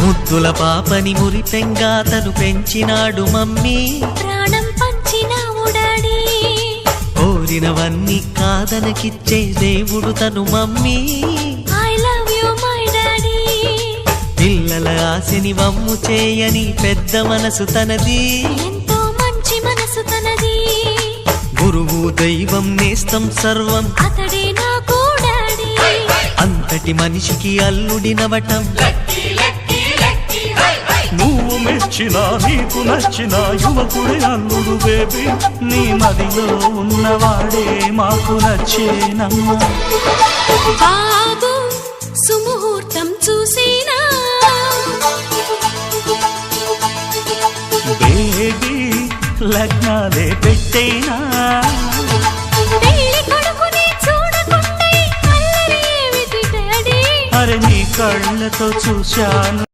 ముద్దుల పాపని మురిపెంగా తను పెంచినాడు మమ్మీ, ప్రాణం పంచినావు డాడీ. కోరినవన్నీ కాదనకిచ్చే దేవుడు తను mummy, I love you my daddy. పిల్లల ఆశని వమ్ము చేయని పెద్ద మనసు తనది, ఎంతో మంచి మనసు తనది. గురువు దైవం నేస్తం సర్వం అతడే నాకు డాడీ. అంతటి మనిషికి అల్లుడినవటం, నువ్వు మెచ్చినా నీకు నచ్చిన యువకుడే అల్లుడు బేబీ. నీ మదిలో ఉన్నవాడే మాకు నచ్చేనమ్మా. బాబు సుముహూర్తం చూసినా, బేబీ లగ్నాలే పెట్టేనా. పెళ్లి కొడుకుని చూడకుంటే అల్లరి ఏమిటి డాడీ. అరే నీ కళ్ళతో చూశాను.